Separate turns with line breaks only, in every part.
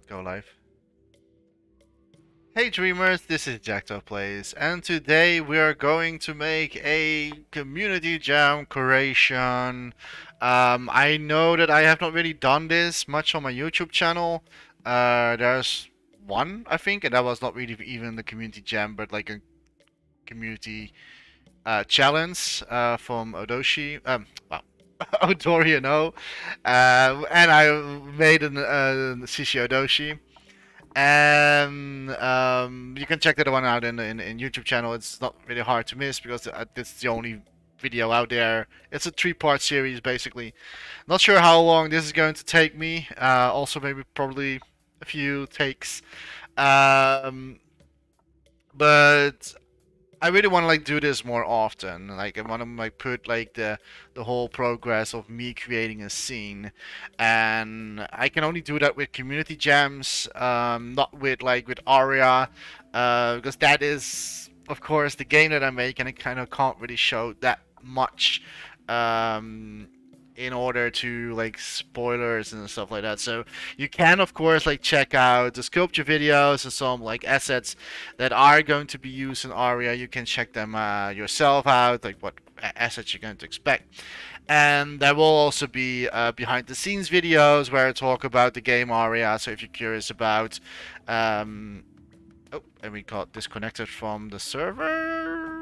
Let's go live. Hey Dreamers, this is Jackto Plays, and today we are going to make a community jam creation. I know that I have not really done this much on my YouTube channel. There's one, I think, and that was not really even the community jam, but like a community challenge from Odoshi. Well, Odoriano, and I made an Shishi Odoshi. And you can check that one out in YouTube channel. It's not really hard to miss because it's the only video out there. It's a 3-part series basically. Not sure how long this is going to take me. Also maybe probably a few takes. But I really want to like do this more often. Like I want to like put like the whole progress of me creating a scene, and I can only do that with community jams, not with Aria, because that is of course the game that I make, and I kind of can't really show that much. In order to like spoilers and stuff like that. So you can of course like check out the sculpture videos and some like assets that are going to be used in Aria. You can check them yourself out, like what assets you're going to expect. And there will also be behind the scenes videos where I talk about the game Aria. So if you're curious about oh, and we got disconnected from the server.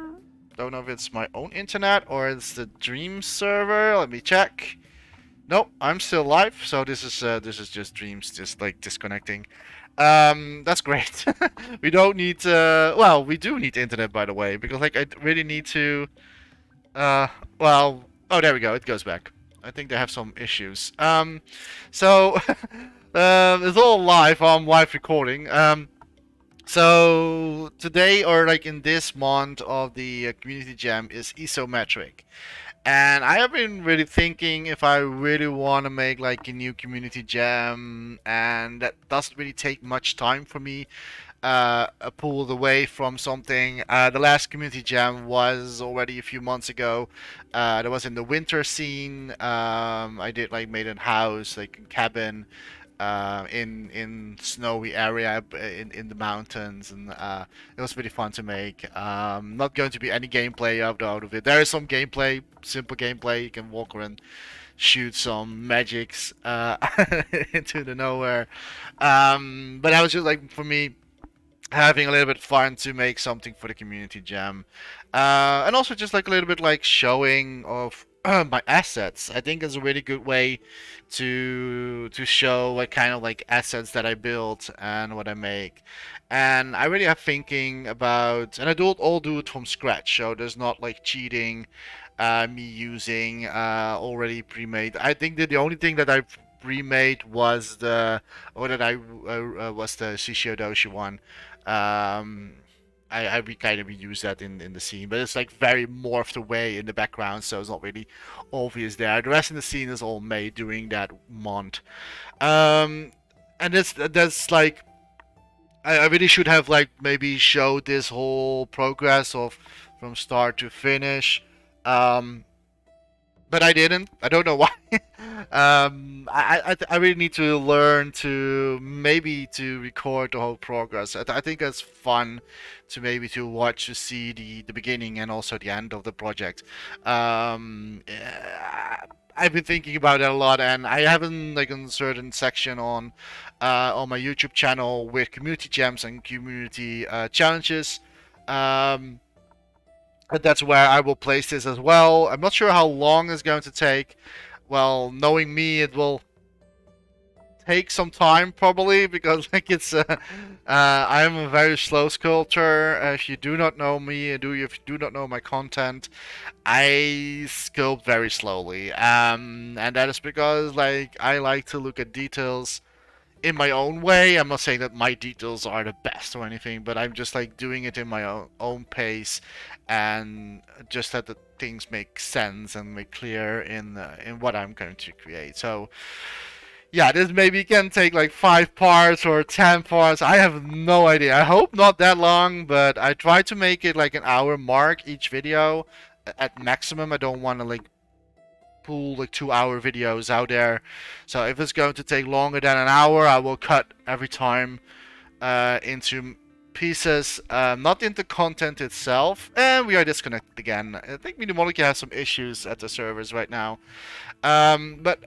Don't know if it's my own internet or it's the Dream server. Let me check. Nope, I'm still live. So this is just Dreams, just like disconnecting. That's great. We don't need. Well, we do need internet, by the way, because like I really need to. Well, oh, there we go. It goes back. I think they have some issues. So it's all live. I'm live recording. So today, or like in this month of the community jam, is Isometric, and I have been really thinking if I really want to make like a new community jam, and that doesn't really take much time for me. Pulled away from something. The last community jam was already a few months ago. That was in the winter scene. I did like made a house, like a cabin. In snowy area in the mountains, and it was really fun to make. Not going to be any gameplay out of it. There is some gameplay, simple gameplay. You can walk around, shoot some magics into the nowhere. But that was just like for me having a little bit fun to make something for the community jam, and also just like a little bit like showing of my assets. I think is a really good way to show what kind of like assets that I built and what I make. And I really have thinking about, and I all do it from scratch, so there's not like cheating, me using already pre-made. I think that the only thing that I remade was the, or that I was the Shishiyodoshi one. I kind of reuse that in the scene, but it's like very morphed away in the background, so it's not really obvious there. The rest of the scene is all made during that month. And that's like, I really should have like maybe showed this whole progress of from start to finish. But I didn't. I don't know why. I really need to learn to maybe to record the whole progress. I think that's fun to maybe to watch to see the beginning and also the end of the project. I've been thinking about it a lot, and I haven't like a certain section on my YouTube channel with community jams and community challenges. But that's where I will place this as well. I'm not sure how long it's going to take. Well, knowing me, it will take some time probably, because like it's I am a very slow sculptor. If you do not know me, if you do not know my content, I sculpt very slowly. And that is because like I like to look at details in my own way. I'm not saying that my details are the best or anything, but I'm just like doing it in my own pace, and just that the things make sense and make clear in what I'm going to create. So yeah, this maybe can take like 5 parts or 10 parts. I have no idea. I hope not that long, but I try to make it like an hour mark each video at maximum. I don't want to like pull like 2-hour videos out there. So if it's going to take longer than an hour, I will cut every time into pieces, not into content itself. And we are disconnected again. I think Media Molecule has some issues at the servers right now. But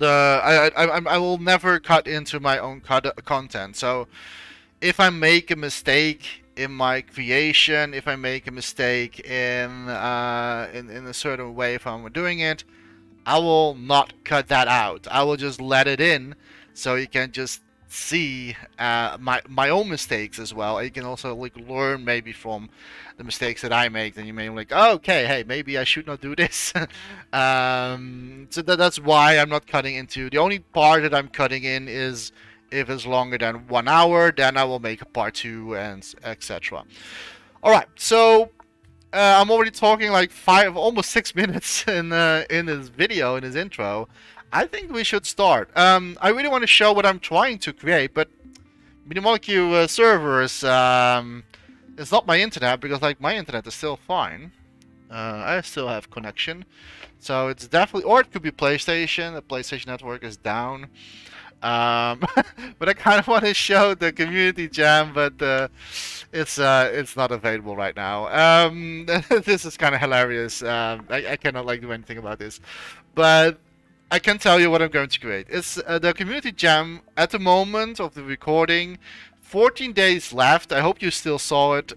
I will never cut into my own content. So if I make a mistake in my creation, if I make a mistake in a certain way, if I'm doing it, I will not cut that out. I will just let it in, so you can just see my own mistakes as well. You can also like learn maybe from the mistakes that I make. Then you may be like, oh, okay, hey, maybe I should not do this. So that's why I'm not cutting into. The only part that I'm cutting in is if it's longer than 1 hour, then I will make a part 2 and etc. All right, so. I'm already talking like almost 6 minutes in this video, in this intro. I think we should start. I really want to show what I'm trying to create, but Media Molecule servers, it's not my internet, because like my internet is still fine. I still have connection, so it's definitely, or it could be PlayStation. The PlayStation network is down. But I kind of want to show the community jam, but it's not available right now. This is kind of hilarious. I cannot like do anything about this, but I can tell you what I'm going to create. It's the community jam at the moment of the recording. 14 days left. I hope you still saw it.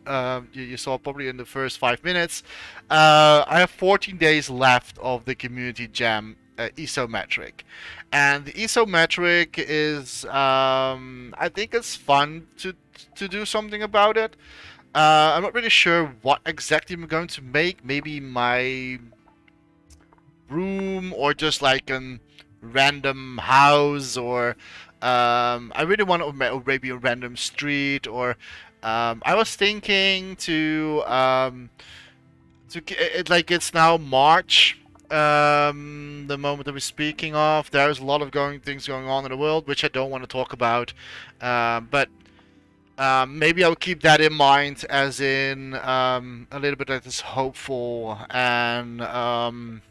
You saw it probably in the first 5 minutes. I have 14 days left of the community jam isometric, and the isometric is I think it's fun to do something about it. I'm not really sure what exactly I'm going to make. Maybe my room, or just like a random house, or I really want to maybe a random street, or I was thinking to like, it's now March. The moment that we're speaking of, there's a lot of things going on in the world, which I don't want to talk about, but maybe I'll keep that in mind, as in a little bit that is hopeful, and not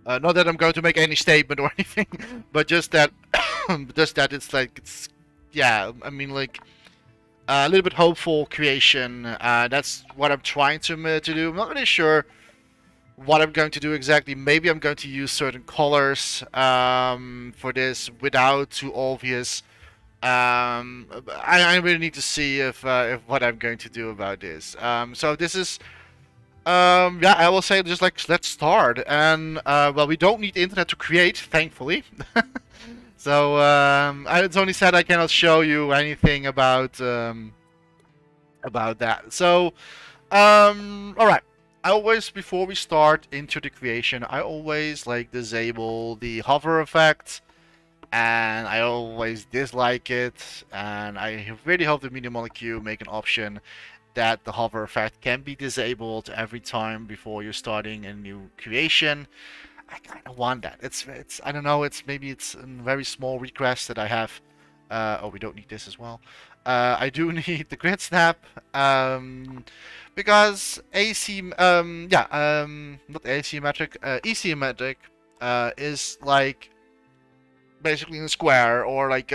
that I'm going to make any statement or anything, but just that it's yeah, I mean, like a little bit hopeful creation. That's what I'm trying to do. I'm not really sure what I'm going to do exactly. Maybe I'm going to use certain colors for this without too obvious. I really need to see if what I'm going to do about this. So this is yeah, I will say just like, let's start. And well, we don't need internet to create, thankfully. So it's only said I cannot show you anything about that. So all right. I always, before we start into the creation, I always like disable the hover effect, and I always dislike it, and I really hope the Media Molecule make an option that the hover effect can be disabled every time before you're starting a new creation. I kind of want that. It's I don't know, maybe it's a very small request that I have. Oh, we don't need this as well. I do need the grid snap, because not asymmetric, isometric is like basically in a square, or like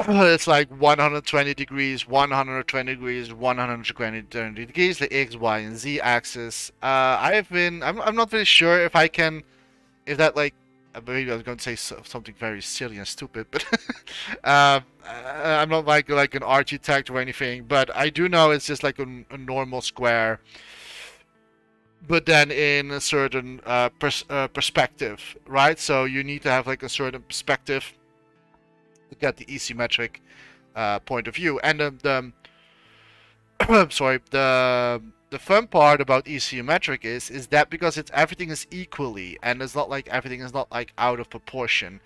it's like 120 degrees, 120 degrees, 120 degrees, the X, Y, and Z axis. I'm not really sure if I can, if that like, maybe I was going to say something very silly and stupid, but I'm not like an architect or anything, but I do know it's just like a normal square, but then in a certain perspective, right? So you need to have like a certain perspective to get the isometric point of view. And the sorry, the fun part about isometric is that because everything is equally, and it's not like everything is not like out of proportion,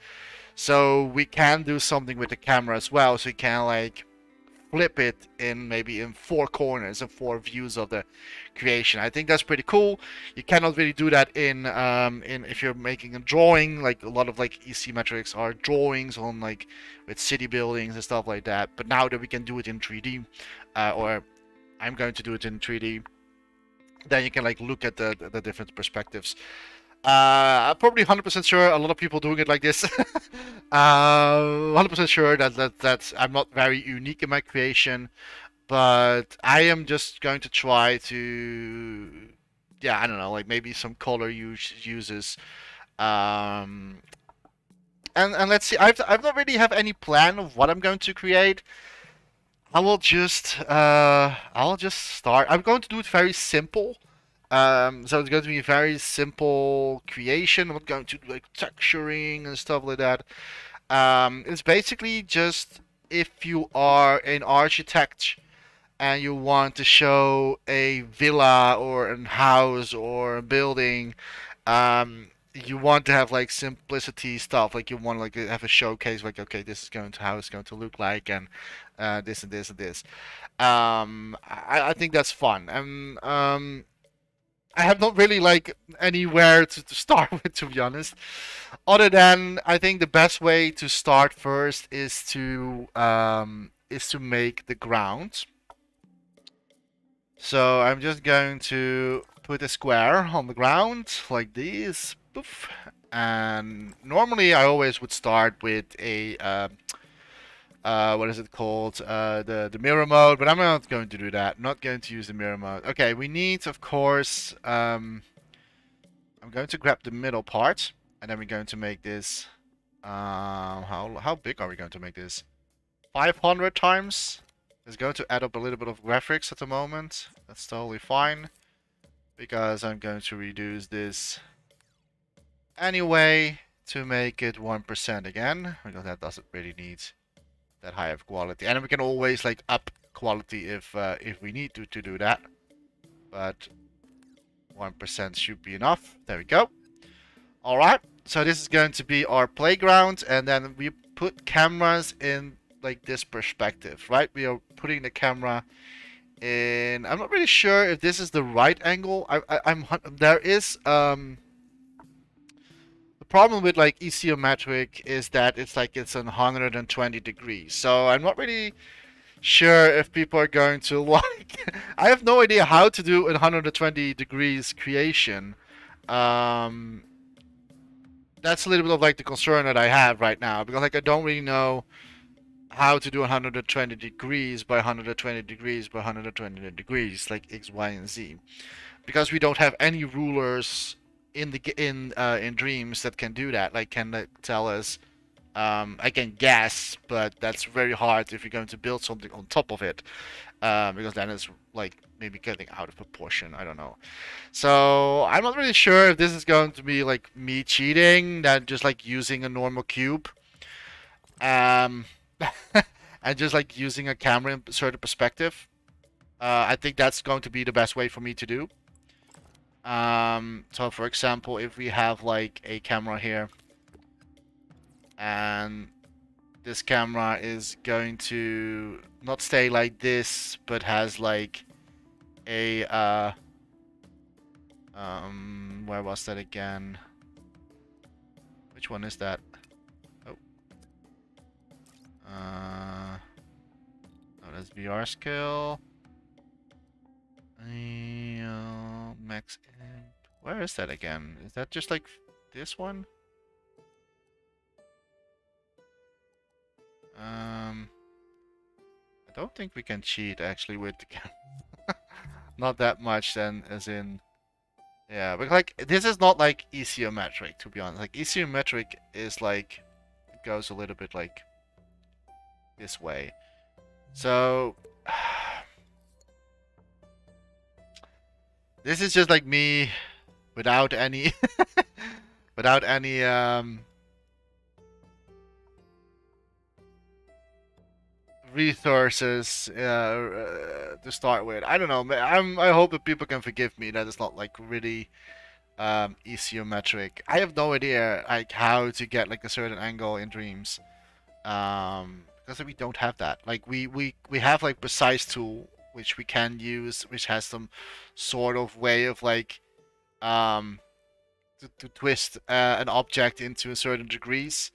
so we can do something with the camera as well. So you can like flip it in maybe in 4 corners and 4 views of the creation. I think that's pretty cool. You cannot really do that in if you're making a drawing. Like a lot of like isometrics are drawings on like with city buildings and stuff like that. But now that we can do it in 3D, or I'm going to do it in 3D. then you can like look at the different perspectives. I'm probably 100% sure a lot of people doing it like this. 100% sure that's I'm not very unique in my creation, but I am just going to try to, yeah, I don't know, like maybe some color uses. Um, and let's see. I've not really have any plan of what I'm going to create. I'll just start. I'm going to do it very simple. So it's going to be a very simple creation. I'm not going to do like texturing and stuff like that. It's basically just if you are an architect and you want to show a villa or a house or a building, you want to have like simplicity stuff. Like you want to like have a showcase. Like okay, this is going to how it's going to look like, and this and this and this. I think that's fun. And I have not really like anywhere to start with, to be honest. Other than I think the best way to start first is to make the ground. So I'm just going to put a square on the ground like this. Poof. And normally I always would start with a what is it called? The mirror mode, but I'm not going to do that. Not going to use the mirror mode. Okay, we need, of course, I'm going to grab the middle part, and then we're going to make this. How big are we going to make this? 500 times. It's going to add up a little bit of graphics at the moment. That's totally fine, because I'm going to reduce this anyway to make it 1% again, because that doesn't really need that high of quality. And we can always like up quality if we need to do that. But 1% should be enough. There we go. All right. So this is going to be our playground, and then we put cameras in like this perspective, right? We are putting the camera in. I'm not really sure if this is the right angle. There is the problem with like isometric is that it's like it's 120 degrees. So I'm not really sure if people are going to like. I have no idea how to do a 120 degrees creation. That's a little bit of like the concern that I have right now, because like I don't really know how to do 120 degrees by 120 degrees by 120 degrees, like X, Y, and Z, because we don't have any rulers in Dreams that can do that. Like can tell us. I can guess, but that's very hard if you're going to build something on top of it, because then it's like maybe getting out of proportion. I don't know. So I'm not really sure if this is going to be like me cheating, than just like using a normal cube. And just like using a camera in a certain perspective. I think that's going to be the best way for me to do. So for example, if we have like a camera here, and this camera is going to not stay like this, but has like a where was that again? Which one is that? Oh. Oh, that's VR skill. Max imp. Where is that again? Is that just like this one? I don't think we can cheat actually with the camera. Not that much then, as in, yeah, but like this is not like isometric, to be honest. Like isometric is like it goes a little bit like this way. So this is just like me without any without any resources to start with. I don't know. I hope that people can forgive me that it's not like really isometric. I have no idea like how to get like a certain angle in Dreams, because we don't have that. Like we have like precise tool which we can use, which has some sort of way of like to twist an object into a certain degrees,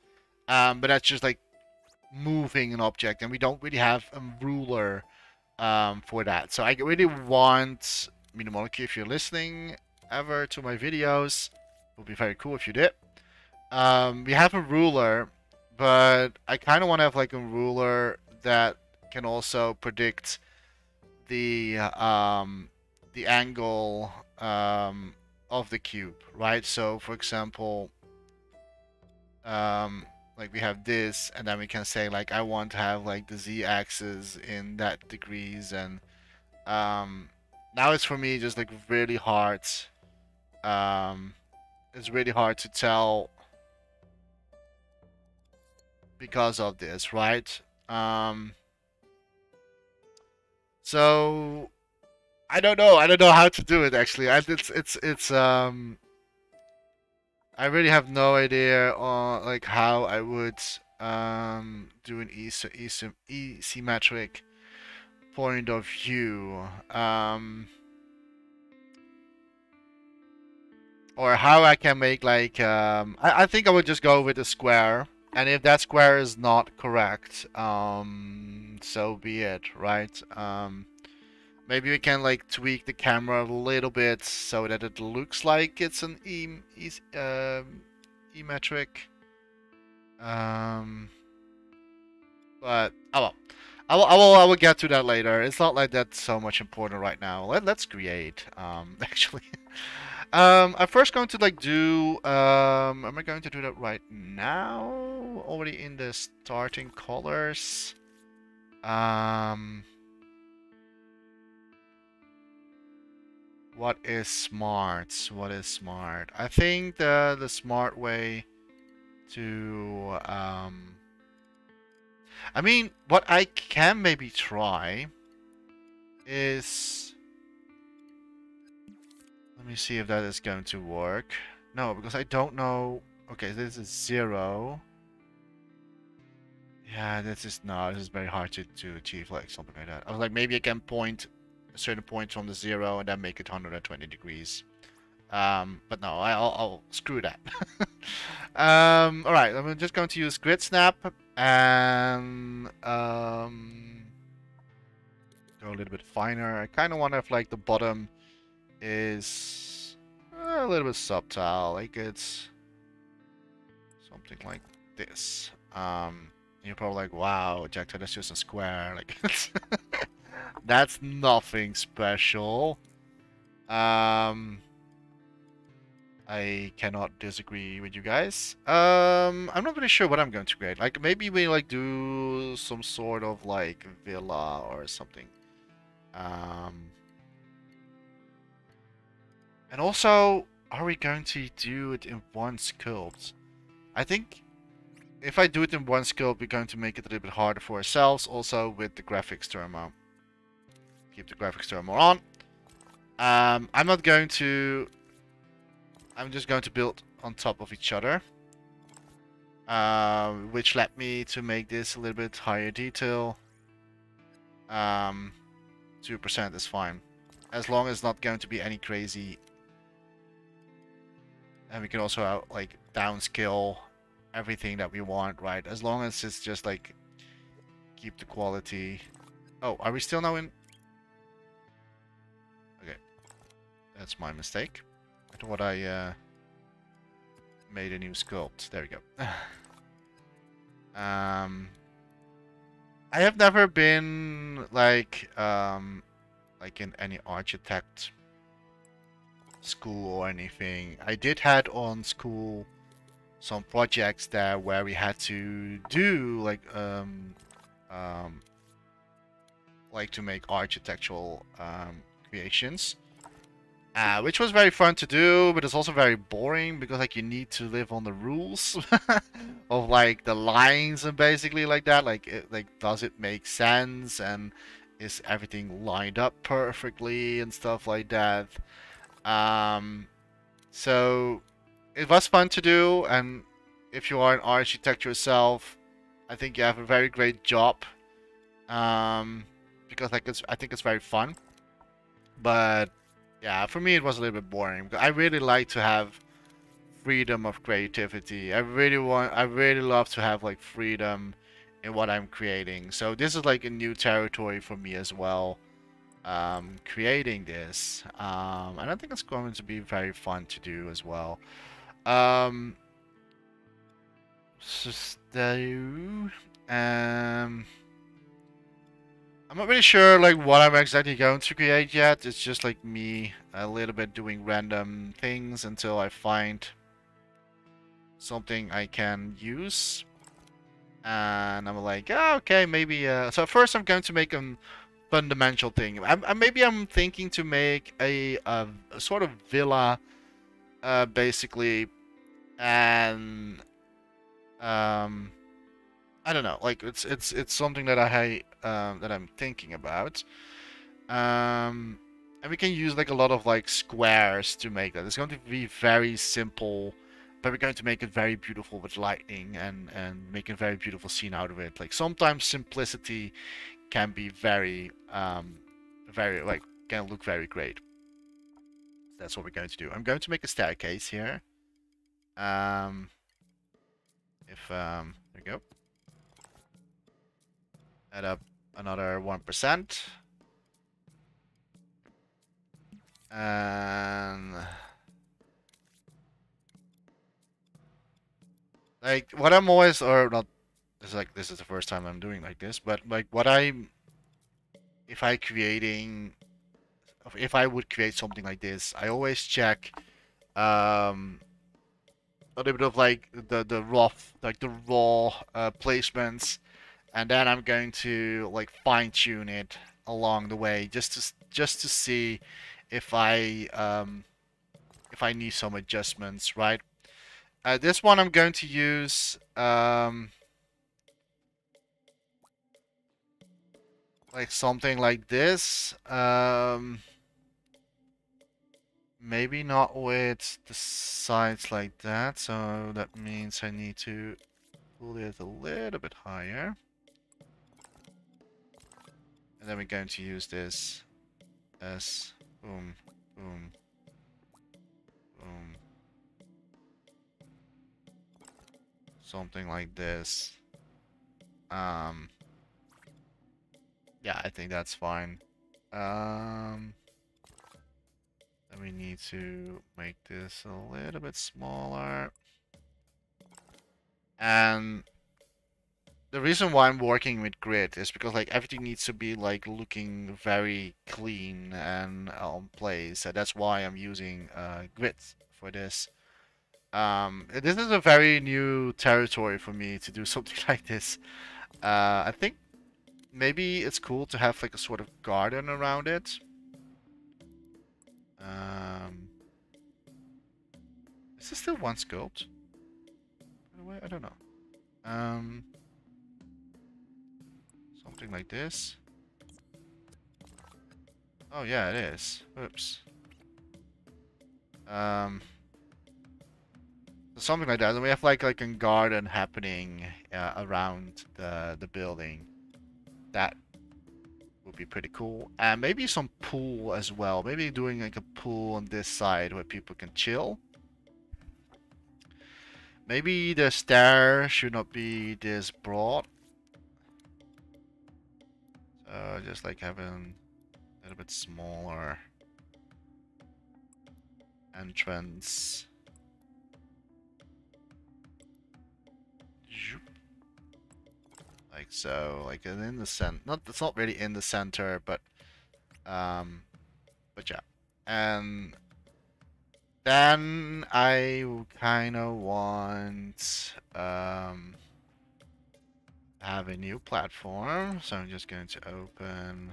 but that's just like moving an object, and we don't really have a ruler for that. So I really want Minimology, if you're listening ever to my videos, it would be very cool if you did. We have a ruler, but I kind of want to have like a ruler that can also predict the angle of the cube, right? So, for example, like we have this, and then we can say like I want to have like the z-axis in that degrees, and now it's for me just like really hard. It's really hard to tell because of this, right? So I don't know. I don't know how to do it actually. I really have no idea on like how I would do an asymmetric point of view. Or how I can make like I think I would just go with a square, and if that square is not correct, so be it, right? Maybe we can like tweak the camera a little bit so that it looks like it's an e-metric. But oh well. I will get to that later. It's not like that's so much important right now. Let's create actually. I'm first going to like do am I going to do that right now? Already in the starting colors. What is smart? What is smart? I think the smart way to I mean, what I can maybe try is, let me see if that is going to work. No, because I don't know. Okay, this is 0. Yeah, this is very hard to achieve, like something like that. I was like, maybe I can point a certain point from the 0 and then make it 120 degrees. But no, I'll screw that. All right, I'm just going to use grid snap and go a little bit finer. I kind of want to have like the bottom is a little bit subtle, like it's something like this. You're probably like, wow, Jack, that's just a square. Like, that's nothing special. I cannot disagree with you guys. I'm not really sure what I'm going to create. Like, maybe we like do some sort of like villa or something. And also, are we going to do it in one sculpt? I think if I do it in one sculpt, we're going to make it a little bit harder for ourselves. Also with the graphics turbo. Keep the graphics turbo on. I'm not going to... I'm just going to build on top of each other. Which led me to make this a little bit higher detail. 2% is fine. As long as it's not going to be any crazy. And we can also like downscale everything that we want, right? As long as it's just like keep the quality. Oh, are we still now in? Okay, that's my mistake. I thought I made a new sculpt. There we go. I have never been like in any architect school or anything. I did had on school some projects there where we had to do like to make architectural creations, which was very fun to do, but it's also very boring because like you need to live on the rules of like the lines and basically like that. Like does it make sense and is everything lined up perfectly and stuff like that. So it was fun to do, and if you are an architect yourself, I think you have a very great job. Because like I think it's very fun. But yeah, for me it was a little bit boring. I really like to have freedom of creativity. I really love to have like freedom in what I'm creating. So this is like a new territory for me as well. creating this. And I think it's going to be very fun to do as well. Um, so, I'm not really sure like what I'm exactly going to create yet. It's just like me a little bit doing random things until I find something I can use. And I'm like, oh, okay, maybe. So first, I'm going to make a fundamental thing. Maybe I'm thinking to make a sort of villa, basically, and um, I don't know. Like it's something that that I'm thinking about. And we can use like a lot of like squares to make that. It's going to be very simple, but we're going to make it very beautiful with lighting and make a very beautiful scene out of it. Like sometimes simplicity can be very like can look very great. That's what we're going to do. I'm going to make a staircase here. There we go. Add up another 1%. And like what I'm always or not this is the first time I'm doing like this, but like if I would create something like this, I always check um a little bit of like the raw placements, and then I'm going to like fine tune it along the way just to see if I need some adjustments, right? This one I'm going to use like something like this. Maybe not with the sides like that, so that means I need to pull it a little bit higher. And then we're going to use this as boom, boom, boom. Something like this. Yeah, I think that's fine. Then we need to make this a little bit smaller. And the reason why I'm working with grid is because like everything needs to be like looking very clean and on place. So that's why I'm using grid for this. This is a very new territory for me to do something like this. I think maybe it's cool to have like a sort of garden around it. Is this still one sculpt? By the way, I don't know. Something like this. Oh yeah, it is. Oops. Something like that. And we have like a garden happening around the building. That would be pretty cool. And maybe some pool as well. Maybe doing like a pool on this side where people can chill. Maybe the stair should not be this broad. So just like having a little bit smaller entrance. Like so, like in the center. Not it's not really in the center, but yeah. And then I kind of want have a new platform, so I'm just going to open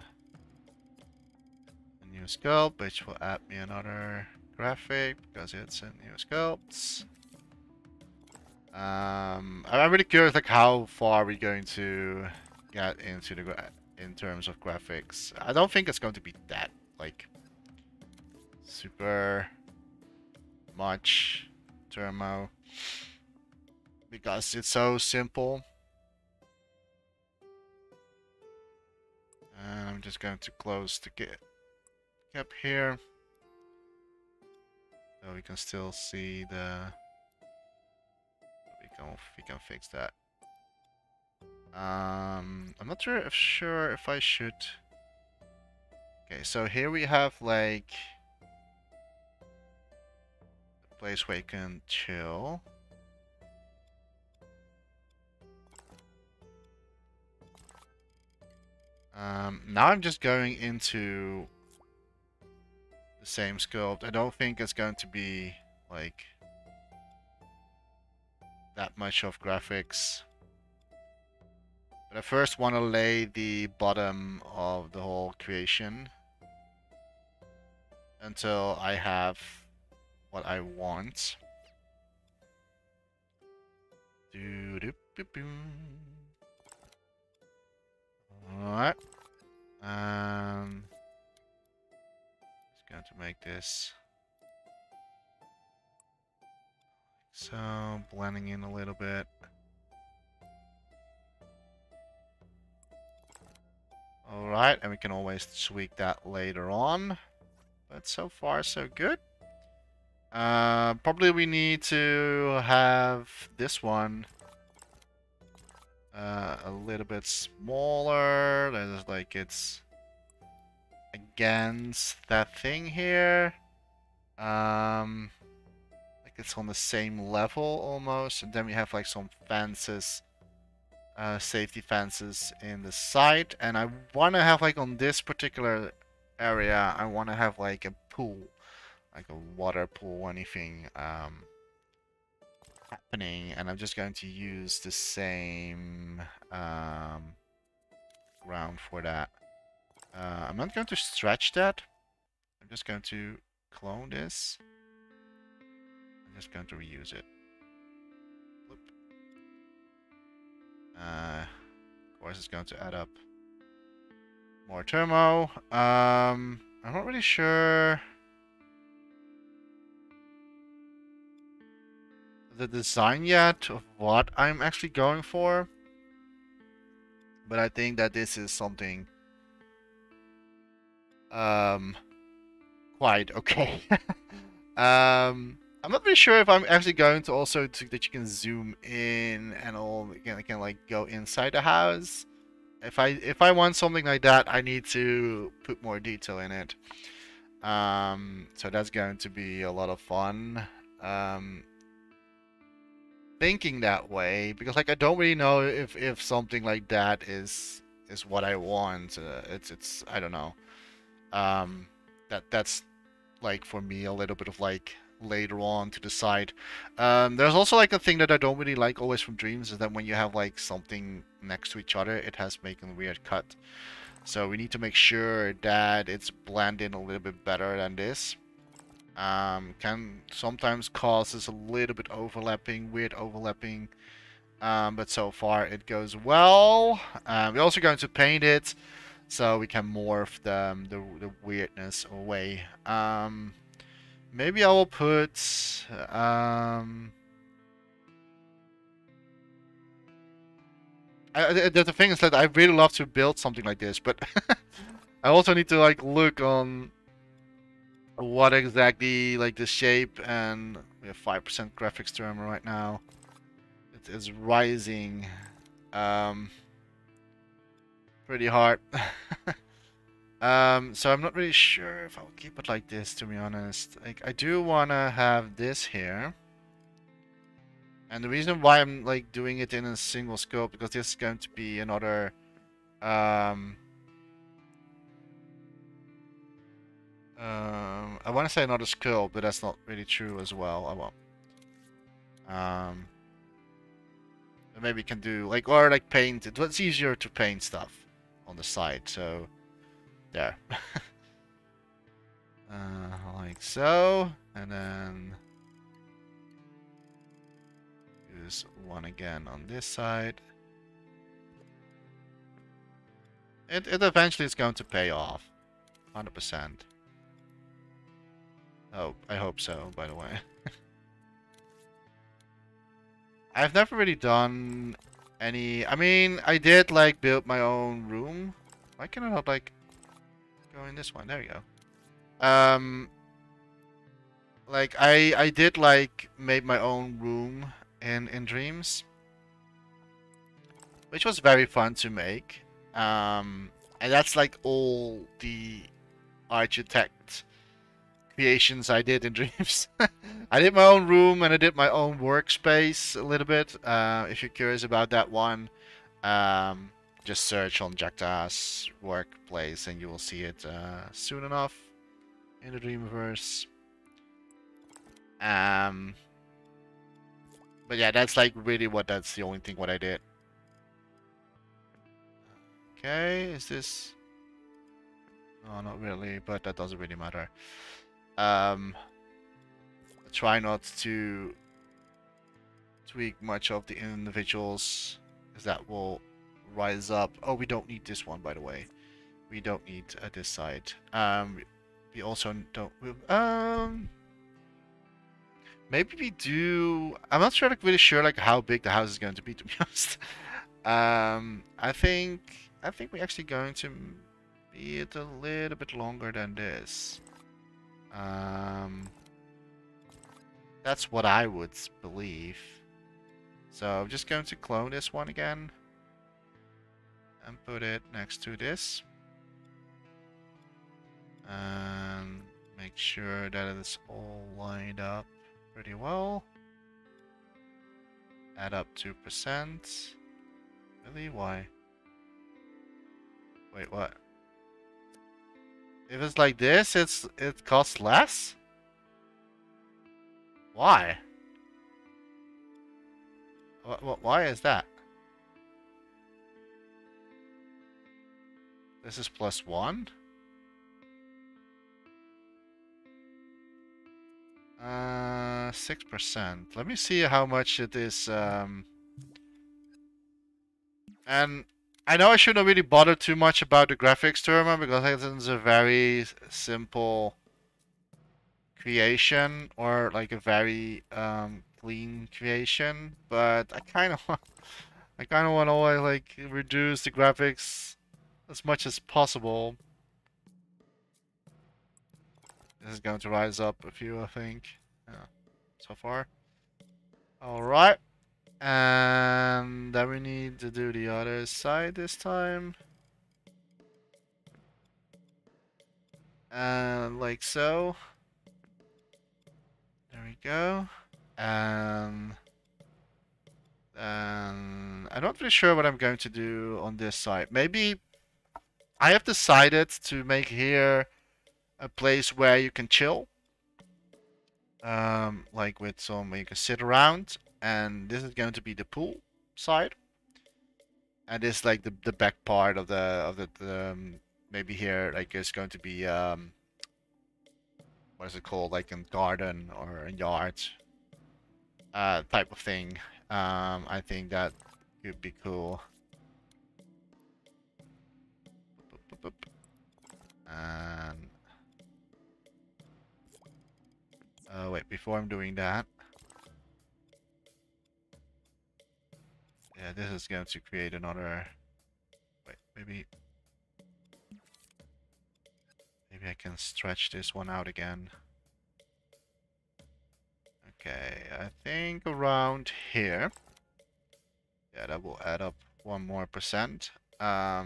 a new sculpt, which will add me another graphic because it's a new sculpt. I'm really curious, like how far we're going to get into in terms of graphics. I don't think it's going to be that like super much thermo because it's so simple. And I'm just going to close the gap here, so we can still see the. We can fix that. I'm not sure if I should Okay, so here we have like a place where you can chill. Now I'm just going into the same sculpt. I don't think it's going to be like that much of graphics. But I first want to lay the bottom of the whole creation until I have what I want. Alright. Just going to make this so, blending in a little bit. Alright, and we can always tweak that later on. But so far, so good. Probably we need to have this one a little bit smaller. There's like it's against that thing here. Like it's on the same level almost, and then we have like some fences, safety fences in the side, and I want to have like on this particular area, I want to have like a pool, like a water pool, anything happening, and I'm just going to use the same ground for that. I'm not going to stretch that. I'm just going to clone this. I'm just going to reuse it. Flip. Of course, it's going to add up more thermo. I'm not really sure the design yet of what I'm actually going for, but I think that this is something quite okay. I'm not really sure if I'm actually going to also that you can zoom in and all can like go inside the house. If I want something like that, I need to put more detail in it. So that's going to be a lot of fun. Thinking that way, because like I don't really know if something like that is what I want. It's I don't know. That's like for me a little bit of like later on to decide. There's also like a thing that I don't really like always from Dreams is that when you have like something next to each other, it has making a weird cut. So we need to make sure that it's blended a little bit better than this. Can sometimes causes a little bit overlapping, weird overlapping, but so far it goes well. We're also going to paint it so we can morph the weirdness away. Maybe I will put the thing is that I really love to build something like this, but I also need to like look on what exactly like the shape, and we have 5% graphics term right now. It is rising pretty hard. So I'm not really sure if I'll keep it like this, to be honest. Like I do wanna have this here. And the reason why I'm like doing it in a single scope, because this is going to be another I want to say another sculpt, but that's not really true as well. I won't. Maybe can do like, or like paint it. It's easier to paint stuff on the side, so there. Like so, and then use one again on this side. It eventually is going to pay off, 100%. Oh, I hope so, by the way. I've never really done any... I mean, I did, like, build my own room. Why can I not, like, go in this one? There we go. Like, I did, like, made my own room in Dreams. Which was very fun to make. And that's, like, all the architect creations I did in Dreams. I did my own room and I did my own workspace a little bit. If you're curious about that one, um, just search on Jakta's workplace and you will see it soon enough in the Dreamiverse. But yeah, that's like really that's the only thing what I did. Okay, is this... No, not really, but that doesn't really matter. Try not to tweak much of the individuals, because that will rise up. Oh, we don't need this one, by the way. We don't need this side. We also don't... maybe we do... I'm not sure, like, really sure like how big the house is going to be, to be honest. I think we're actually going to be it a little bit longer than this. That's what I would believe. So I'm just going to clone this one again and put it next to this. And make sure that it is all lined up pretty well. Add up 2%. Really? Why? Wait, what? If it's like this, it costs less? Why? Why is that? This is +1? 6%. Let me see how much it is. And I know I shouldn't really bother too much about the graphics term because I think it's a very simple creation, or like a very clean creation. But I kind of want to always like reduce the graphics as much as possible. This is going to rise up a few, I think. Yeah, so far. Alright. And then we need to do the other side this time. And like so. There we go. And I'm not really sure what I'm going to do on this side. Maybe I have decided to make here a place where you can chill. Like with some where you can sit around. And this is going to be the pool side. And this is like the back part of the maybe here like it's going to be what is it called, like a garden or a yard type of thing. I think that could be cool. And wait, before I'm doing that, yeah, this is going to create another. Wait, maybe I can stretch this one out again. Okay, I think around here. Yeah, that will add up 1 more %. I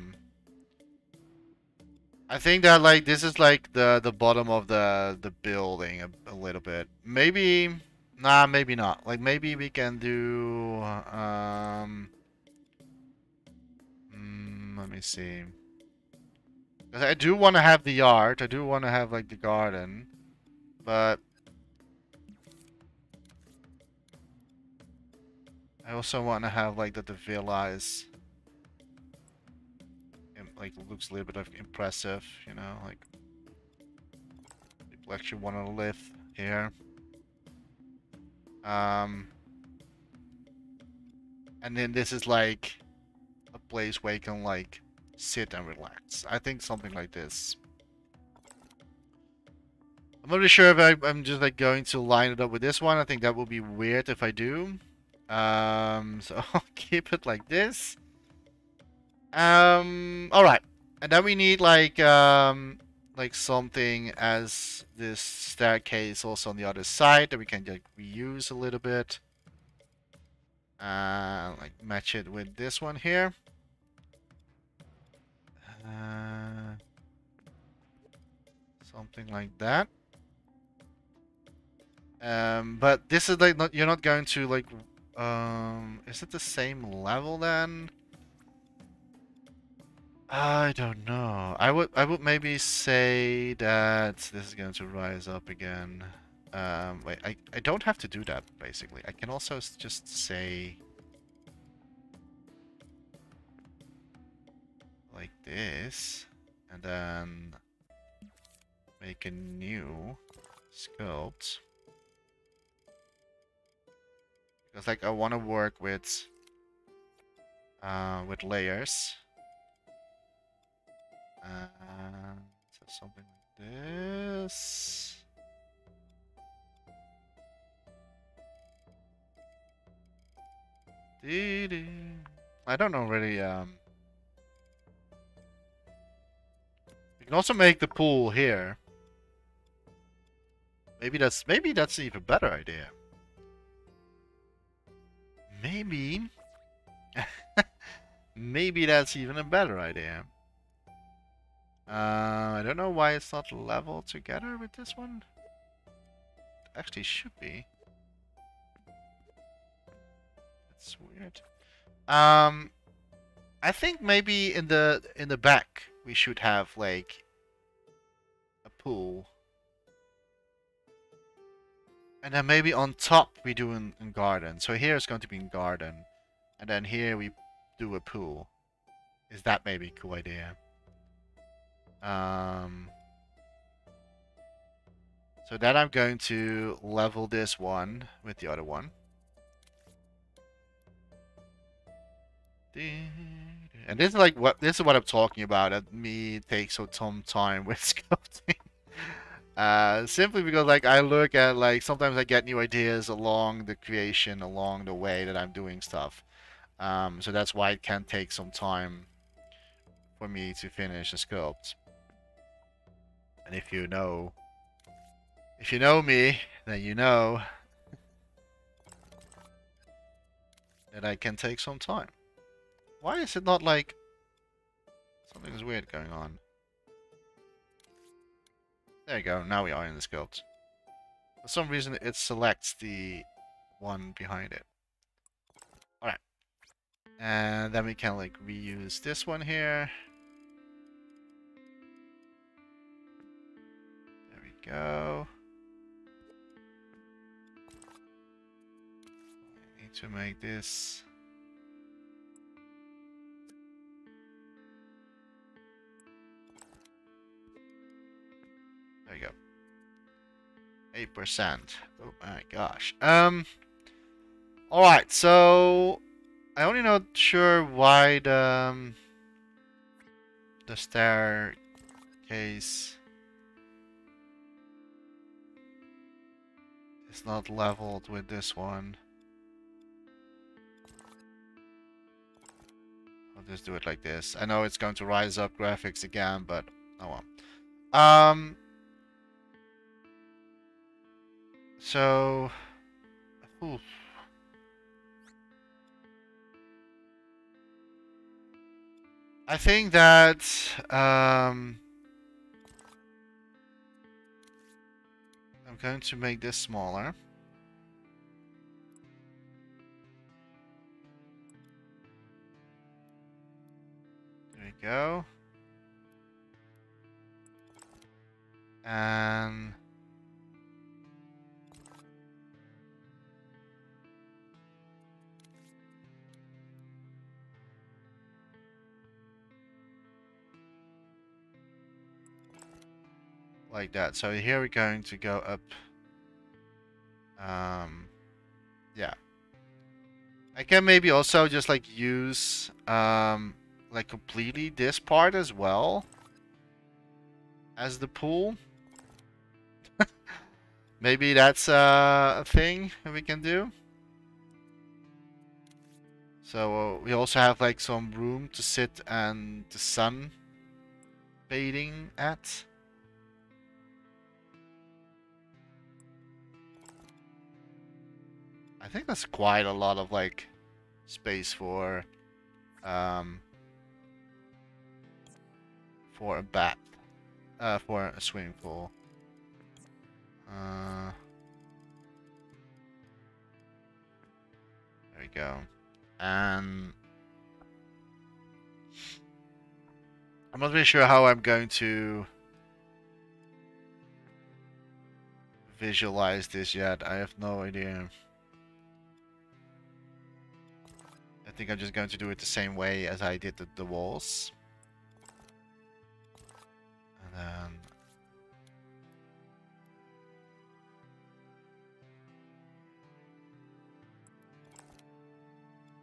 think that like this is like the bottom of the building a little bit. Maybe, nah, maybe not. Like maybe we can do let me see. 'Cause I do want to have the yard. I do want to have like the garden, but I also want to have like that the villa is like looks a little bit of impressive, you know, like people actually want to live here. And then this is like a place where you can like sit and relax. I think something like this. I'm not really sure if I'm just like going to line it up with this one. I think that would be weird if I do. So I'll keep it like this. Alright. And then we need like something as this staircase also on the other side that we can like reuse a little bit. Like match it with this one here. Something like that. But this is like not, you're not going to like, is it the same level then? I don't know. I would maybe say that this is going to rise up again. Wait, I don't have to do that basically. I can also just say like this, and then make a new sculpt. Because like I want to work with layers. So something like this. I don't know really. You can also make the pool here. Maybe that's an even better idea. Maybe. Maybe that's even a better idea. I don't know why it's not leveled together with this one. It actually should be. That's weird. I think maybe in the back we should have like a pool. And then maybe on top we do in garden. So here it's going to be in garden. And then here we do a pool. Is that maybe a cool idea? So then I'm going to level this one with the other one. And this is what I'm talking about. That me takes some time with sculpting. Simply because like I look at like sometimes I get new ideas along the creation, along the way that I'm doing stuff. So that's why it can take some time for me to finish a sculpt. And if you know me, then you know that I can take some time. Why is it not like something's weird going on? There you go, now we are in the sculpt. For some reason it selects the one behind it. Alright. And then we can like reuse this one here. There we go. I need to make this. There you go. 8%. Oh my gosh. Alright, so I only not sure why the staircase is not leveled with this one. I'll just do it like this. I know it's going to rise up graphics again, but oh well. So, oof. I think that I'm going to make this smaller. There we go. And like that. So here we're going to go up. Yeah. I can maybe also just like use like completely this part as well as the pool. Maybe that's a thing that we can do. So we also have like some room to sit and the sun bathing at. I think that's quite a lot of like space for a bath. for a swimming pool. There we go. And I'm not really sure how I'm going to visualize this yet. I have no idea. I think I'm just going to do it the same way as I did the walls. And then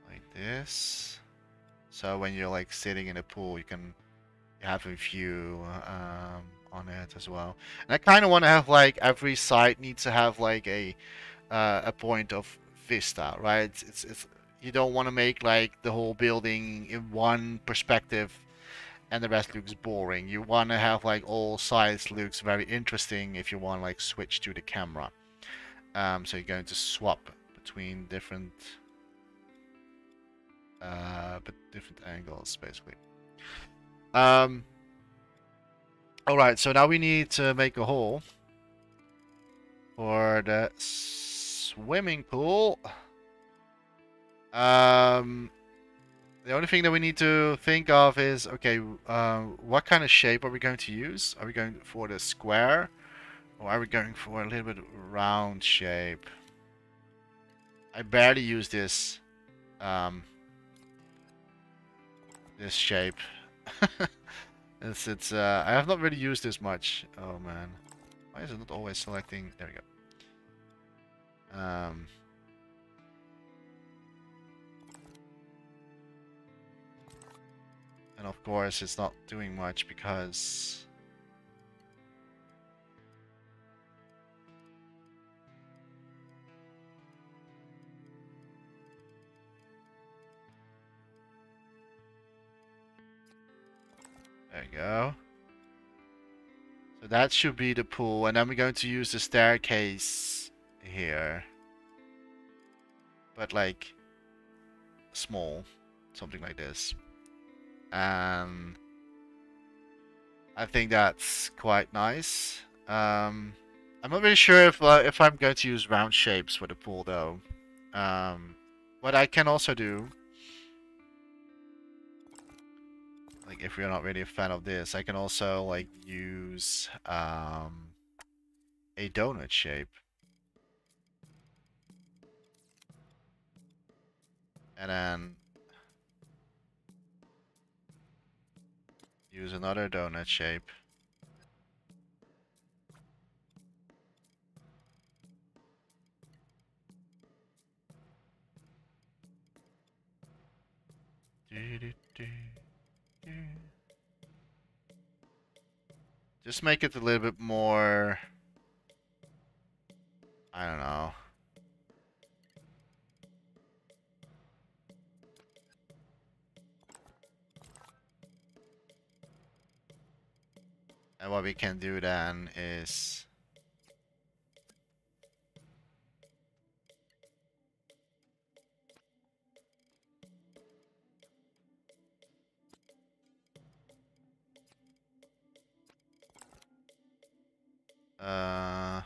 like this. So when you're like sitting in a pool, you have a view on it as well. And I kind of want to have like every side needs to have like a point of vista, right? It's you don't want to make like the whole building in one perspective and the rest looks boring. You want to have like all sides looks very interesting if you want to like switch to the camera. So you're going to swap between different different angles basically. Alright, so now we need to make a hole for the swimming pool. The only thing that we need to think of is, okay, what kind of shape are we going to use? Are we going for the square? Or are we going for a little bit round shape? I barely use this this shape. It's I have not really used this much. Oh man. Why is it not always selecting? There we go. And of course it's not doing much because there you go. So that should be the pool, and then we're going to use the staircase here. But like small, something like this. And I think that's quite nice. I'm not really sure if I'm going to use round shapes for the pool though. What I can also do, like if you're not really a fan of this, I can also like use a donut shape. And then use another donut shape. Just make it a little bit more, I don't know. And what we can do then is yeah,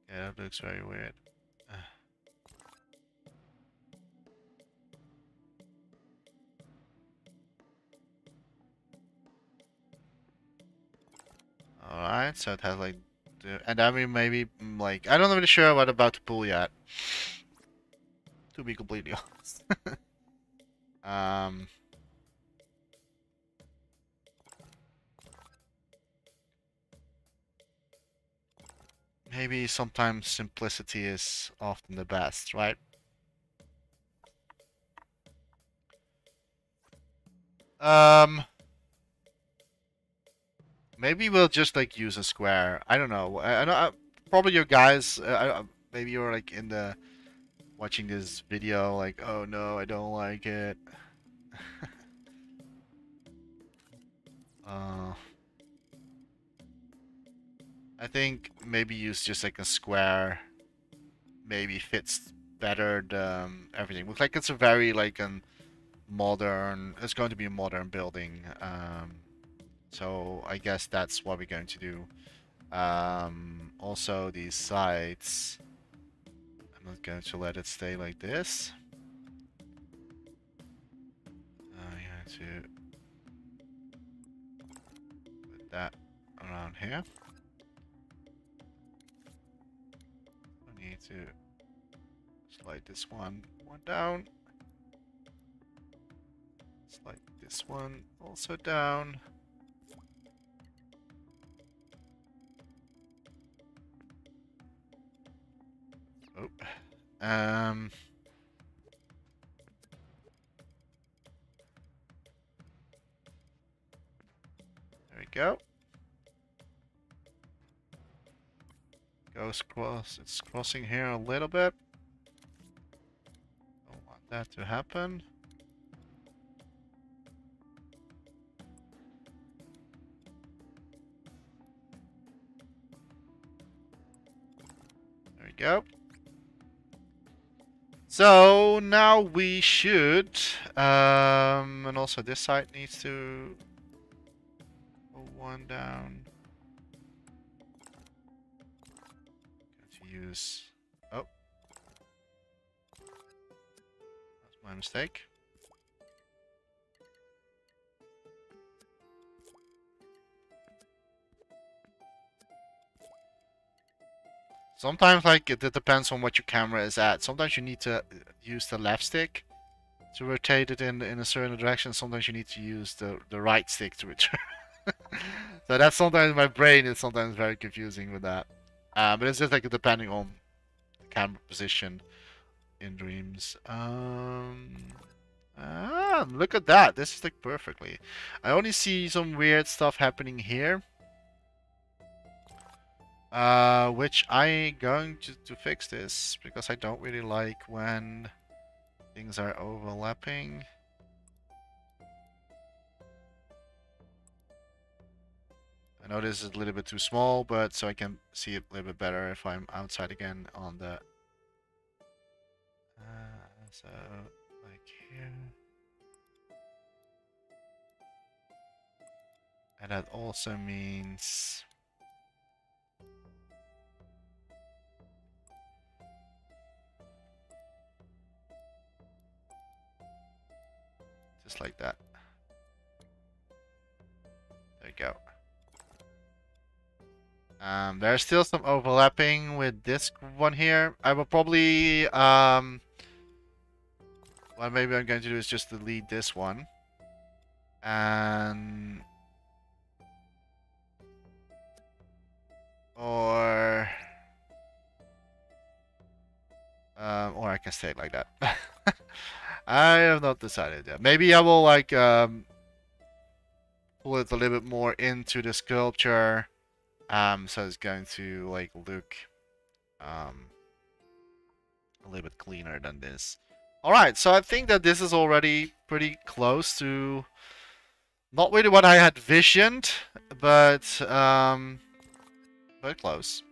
that looks very weird. Alright, so it has like and then we maybe like I don't know really sure what about the pool yet. To be completely honest. Maybe sometimes simplicity is often the best, right? Maybe we'll just like use a square. I don't know. I know probably your guys. Maybe you're like in the watching this video, like, oh no, I don't like it. I think maybe use just like a square. Maybe fits better the everything. Looks like it's a very like an modern. It's going to be a modern building. So I guess that's what we're going to do. Also, these sides, I'm not going to let it stay like this. I'm going to put that around here. I need to slide this one down. Slide this one also down. Oh. There we go. Goes cross. It's crossing here a little bit. Don't want that to happen. There we go. So now we should, and also this side needs to go one down. Going to use, oh, that's my mistake. Sometimes, like, it depends on what your camera is at. Sometimes you need to use the left stick to rotate it in a certain direction. Sometimes you need to use the right stick to return. So that's sometimes my brain is sometimes very confusing with that. But it's just like depending on the camera position in Dreams. Look at that. This is like perfectly. I only see some weird stuff happening here. Which I'm going to fix this because I don't really like when things are overlapping. I know this is a little bit too small, but so I can see it a little bit better if I'm outside again on the... so, like here. And that also means... just like that. There you go. There's still some overlapping with this one here. I will probably, what maybe I'm going to do is just delete this one. And... or I can stay it like that. I have not decided yet. Maybe I will, like, pull it a little bit more into the sculpture. So it's going to, like, look a little bit cleaner than this. Alright, so I think that this is already pretty close to not really what I had visioned, but close.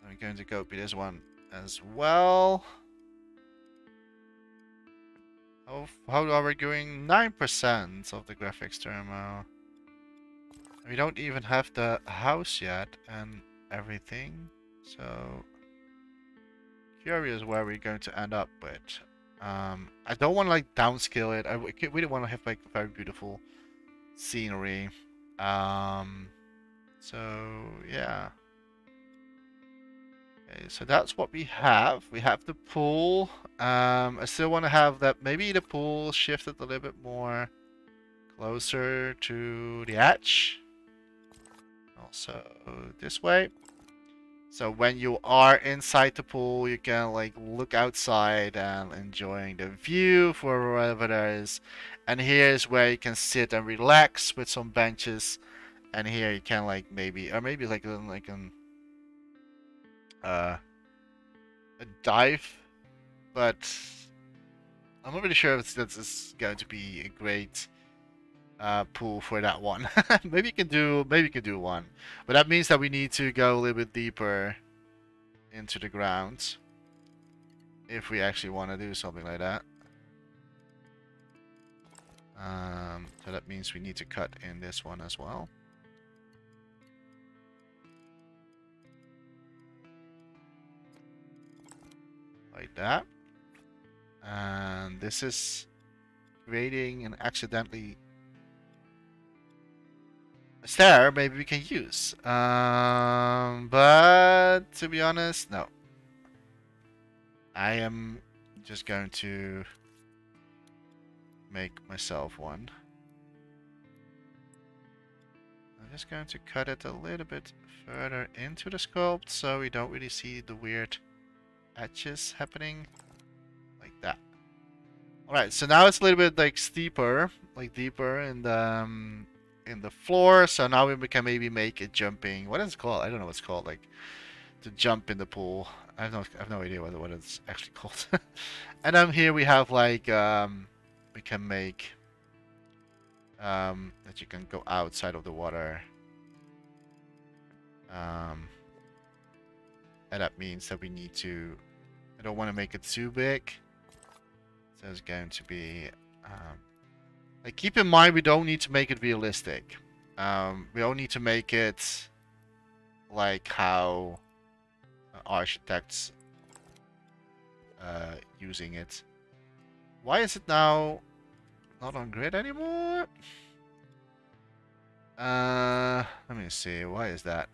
I'm going to copy this one as well. How are we doing? 9% of the graphics thermal. We don't even have the house yet and everything, so curious where we're going to end up with. I don't want to like downscale it. I really want to have like very beautiful scenery. So yeah. Okay, so that's what we have. We have the pool. I still want to have that. Maybe the pool shifted a little bit more closer to the edge. Also this way. So when you are inside the pool, you can like look outside and enjoying the view for wherever there is. And here's where you can sit and relax with some benches. And here you can like maybe, or maybe like a dive, but I'm not really sure if that's going to be a great pool for that one. maybe you can do one, but that means that we need to go a little bit deeper into the ground if we actually want to do something like that. So that means we need to cut in this one as well. Like that. And this is creating an accidentally a stair maybe we can use. But to be honest, no. I am just going to make myself one. I'm just going to cut it a little bit further into the sculpt so we don't really see the weird edges happening. Like that. Alright, so now it's a little bit like steeper, like deeper in the floor. So now we can maybe make it jumping. What is it called? I don't know what it's called. Like to jump in the pool. I have no idea what it's actually called. And then here we have like we can make that you can go outside of the water. And that means that we need to. I don't want to make it too big. So it's going to be like keep in mind we don't need to make it realistic. We don't need to make it like how architects using it. Why is it now not on grid anymore? Let me see. Why is that?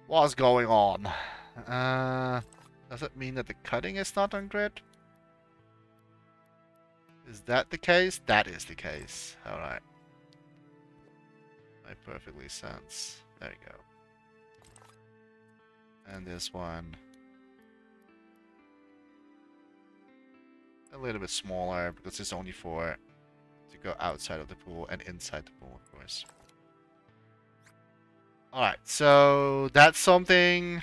What's going on? Does it mean that the cutting is not on grid? Is that the case? That is the case. Alright. Makes perfectly sense. There you go. And this one. A little bit smaller because it's only for to go outside of the pool and inside the pool, of course. Alright, so that's something.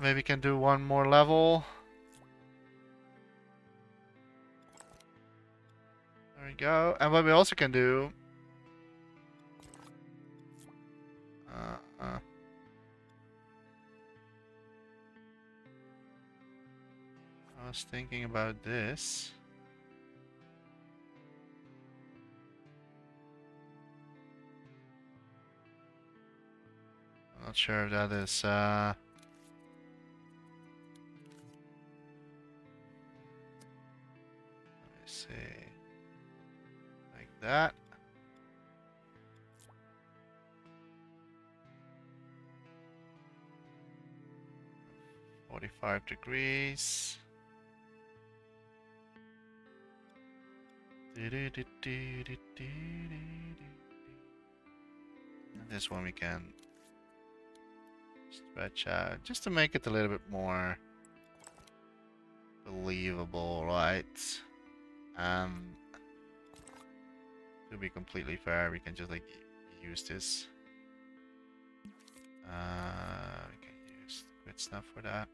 Maybe can do one more level. There we go. And what we also can do. I was thinking about this. I'm not sure if that is let me see. Like that. "45 degrees. And this one we can stretch out just to make it a little bit more believable, right? To be completely fair, we can just like use this. We can use the grid stuff for that.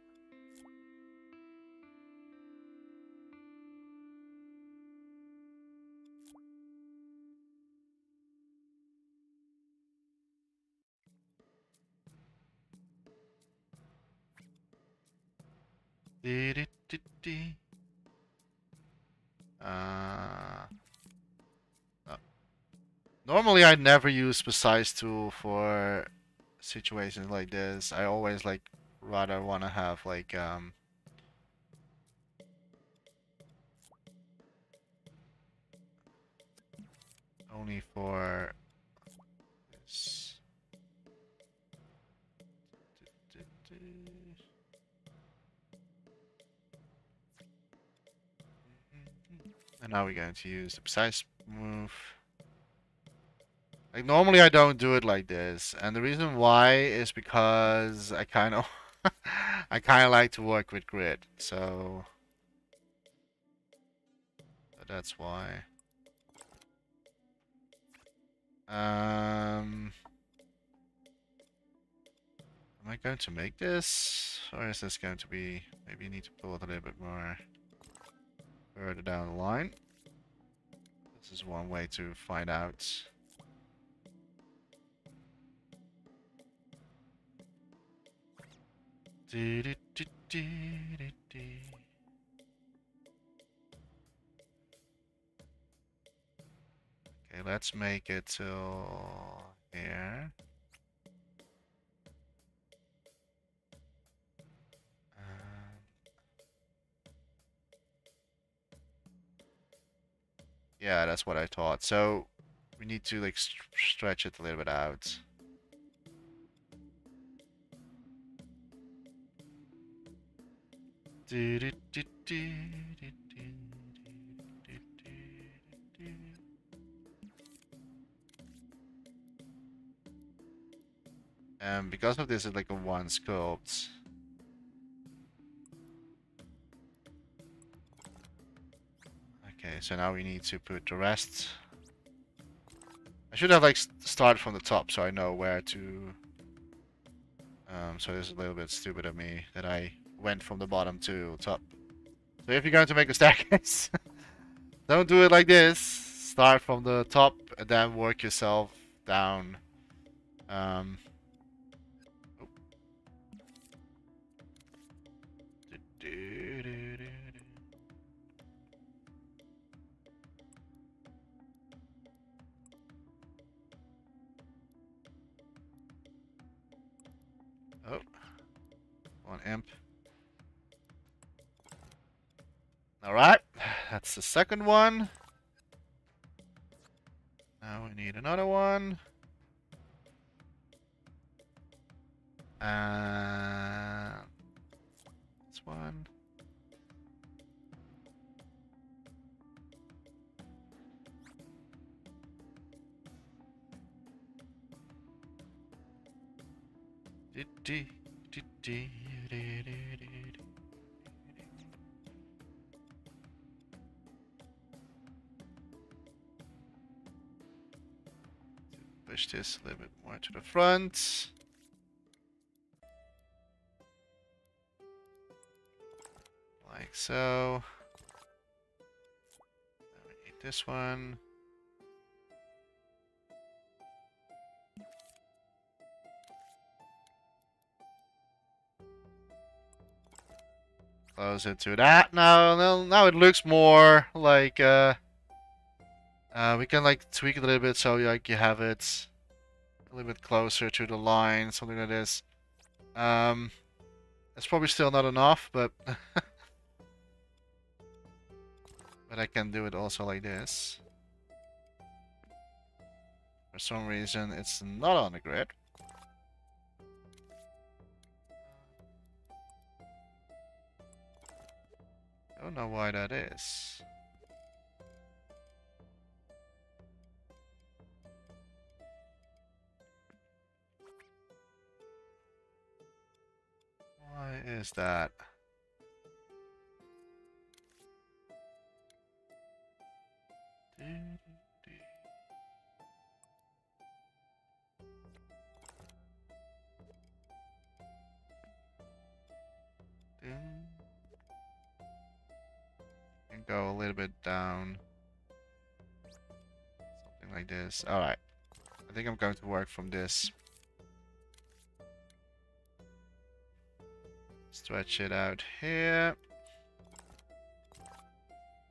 No. Normally I never use precise tool for situations like this. I always like rather want to have like only for this. And now we're going to use the precise move. Like normally I don't do it like this, and the reason why is because I kind of I kind of like to work with grid, so that's why. Am I going to make this, or is this going to be? Maybe you need to pull it a little bit more further down the line. This is one way to find out. Okay, let's make it till here. Yeah, that's what I thought. So we need to like stretch it a little bit out. And because of this, it's like a one sculpt. Okay, so now we need to put the rest. I should have like started from the top so I know where to. So this is a little bit stupid of me that I went from the bottom to top. So if you're going to make a staircase, don't do it like this. Start from the top and then work yourself down. Um, oh, one imp. All right, that's the second one. Now we need another one. And this one. Push this a little bit more to the front. Like so. Then we need this one. Close it to that. Now it looks more like we can like tweak it a little bit so like you have it a little bit closer to the line, something like this. It's probably still not enough, but but I can do it also like this. For some reason, it's not on the grid. Don't know why that is. Why is that? And go a little bit down. Something like this. Alright. I think I'm going to work from this. Stretch it out here.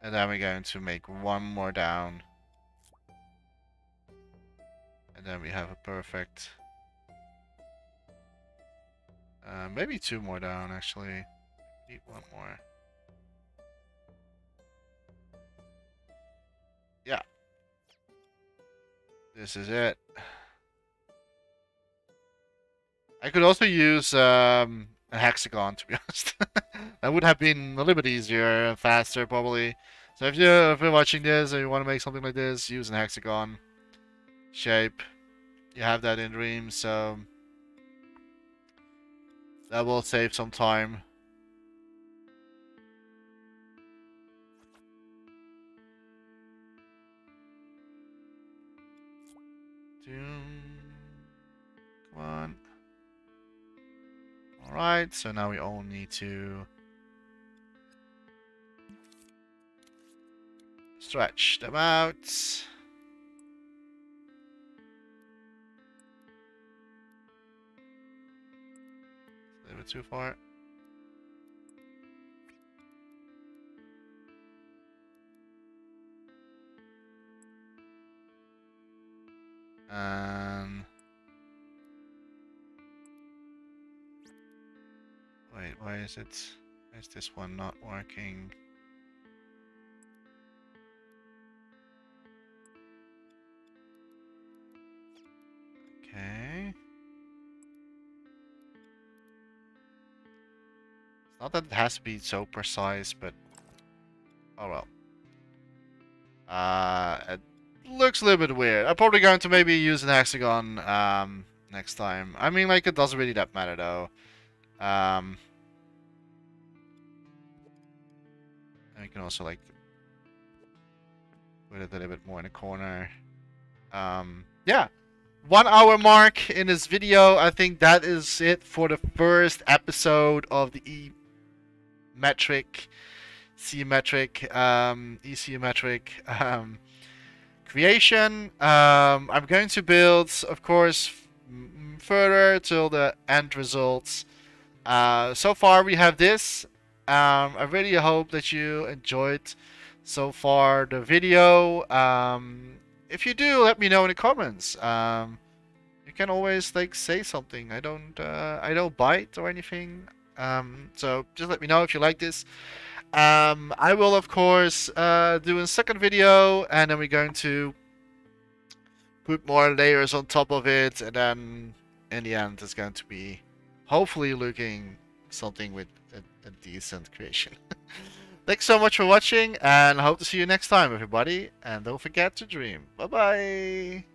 And then we're going to make one more down. And then we have a perfect... maybe two more down, actually. Need one more. Yeah. This is it. I could also use a hexagon, to be honest. That would have been a little bit easier and faster, probably. So if you're watching this and you want to make something like this, use an hexagon shape. You have that in Dream, so that will save some time. Come on. Alright, so now we all need to stretch them out. A little bit too far. And wait, why is this one not working? Okay. It's not that it has to be so precise, but oh well. It looks a little bit weird. I'm probably going to maybe use an hexagon next time. I mean, like, it doesn't really that matter though. And you can also like put it a little bit more in the corner. Yeah. 1 hour mark in this video. I think that is it for the first episode of the Isometric creation. I'm going to build, of course, further till the end results. So far we have this. I really hope that you enjoyed so far the video. If you do, let me know in the comments. You can always like say something. I don't bite or anything. So just let me know if you like this. I will of course do a second video, and then we're going to put more layers on top of it, and then in the end it's going to be hopefully looking something with a decent creation. Thanks so much for watching, and I hope to see you next time, everybody. And don't forget to dream. Bye bye.